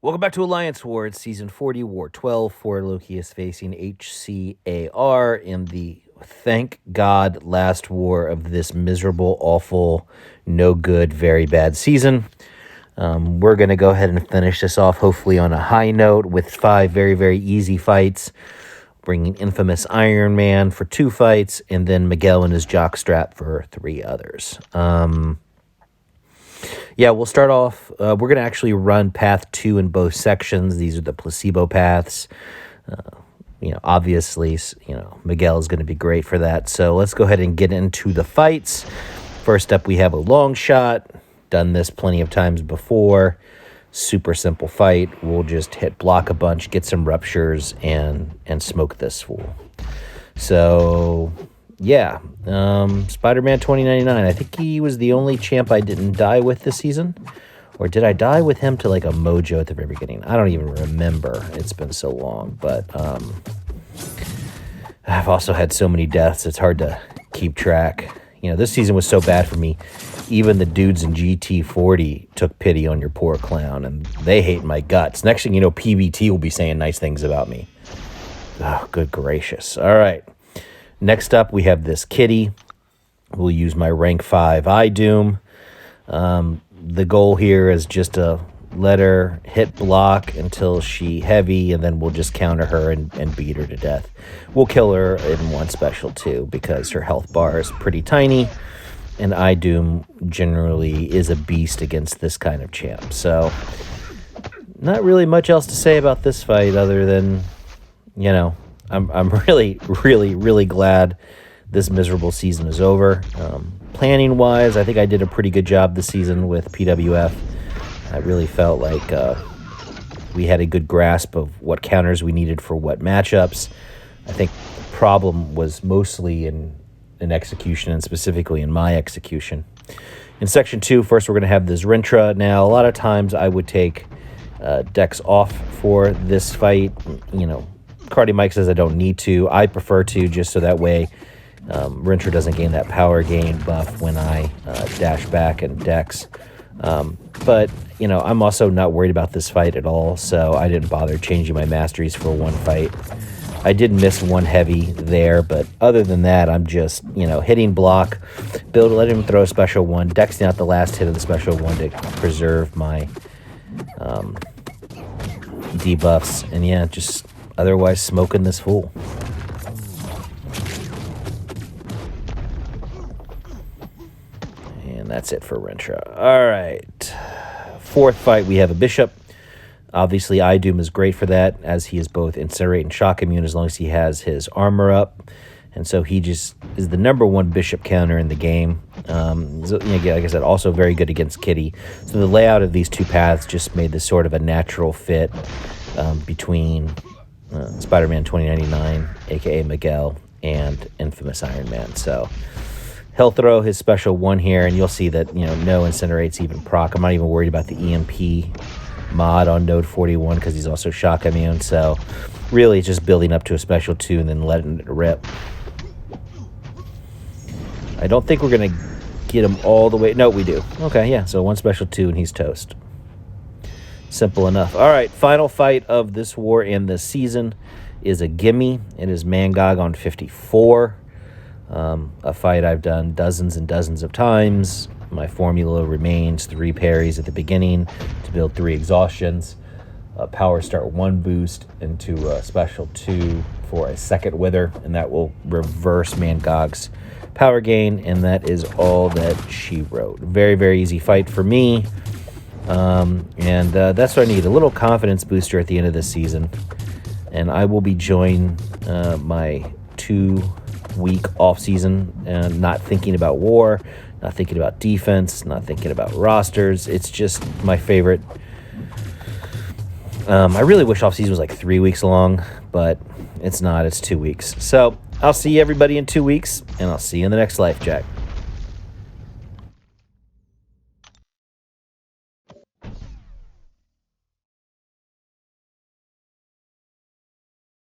Welcome back to Alliance Wars, Season 40, War 12, for Loki is facing HCAR in the, thank God, last war of this miserable, awful, no good, very bad season. We're going to go ahead and finish this off, hopefully on a high note, with 5 very, very easy fights, bringing infamous Iron Man for 2 fights, and then Miguel and his jockstrap for 3 others. Yeah, we'll start off. We're going to actually run path 2 in both sections. These are the placebo paths. Obviously, Miguel is going to be great for that. So let's go ahead and get into the fights. First up, we have a long shot. Done this plenty of times before. Super simple fight. We'll just hit block a bunch, get some ruptures, and smoke this fool. So yeah, Spider-Man 2099. I think he was the only champ I didn't die with this season. Or did I die with him to like a mojo at the very beginning? I don't even remember. It's been so long. But I've also had so many deaths, it's hard to keep track. This season was so bad for me. Even the dudes in GT40 took pity on your poor clown, and they hate my guts. Next thing you know, PBT will be saying nice things about me. Oh, good gracious. All right. Next up, we have this kitty. We'll use my rank 5 iDoom. The goal here is just to let her hit block until she heavy, and then we'll just counter her and beat her to death. We'll kill her in one special too, because her health bar is pretty tiny, and iDoom generally is a beast against this kind of champ. So not really much else to say about this fight other than, I'm really, really, really glad this miserable season is over. Planning-wise, I think I did a pretty good job this season with PWF. I really felt like we had a good grasp of what counters we needed for what matchups. I think the problem was mostly in execution, and specifically in my execution. In Section 2, first we're going to have this Rintrah. Now, a lot of times I would take decks off for this fight. Cardi Mike says I don't need to. I prefer to, just so that way Rintrah doesn't gain that power gain buff when I dash back and decks. But, I'm also not worried about this fight at all, so I didn't bother changing my masteries for one fight. I did miss one heavy there, but other than that, I'm just, hitting block, let him throw a special one, dexing out the last hit of the special one to preserve my debuffs, and yeah, just otherwise smoking this fool. And that's it for Rintrah. All right. Fourth fight, we have a bishop. Obviously, iDoom is great for that, as he is both incinerate and shock immune as long as he has his armor up. And so he just is the #1 bishop counter in the game. Like I said, also very good against Kitty. So the layout of these two paths just made this sort of a natural fit between Spider-Man 2099, a.k.a. Miguel, and infamous Iron Man. So he'll throw his special one here, and you'll see that, no incinerates even proc. I'm not even worried about the EMP mod on node 41 because he's also shock immune. So really it's just building up to a special 2 and then letting it rip. I don't think we're going to get him all the way. No, we do. Okay, yeah, so one special 2 and he's toast. Simple enough. All right, final fight of this war and this season is a gimme. It is Mangog on 54. A fight I've done dozens and dozens of times. My formula remains 3 parries at the beginning to build 3 exhaustions, a power start 1 boost into a special 2 for a second wither, and that will reverse Mangog's power gain, and that is all that she wrote. Very, very easy fight for me, and that's what I need, a little confidence booster at the end of this season, and I will be joining my 2-week off season and not thinking about war, not thinking about defense, not thinking about rosters. It's just my favorite. I really wish off season was like 3 weeks long, but it's not. It's 2 weeks. So I'll see everybody in 2 weeks, and I'll see you in the next life, Jack.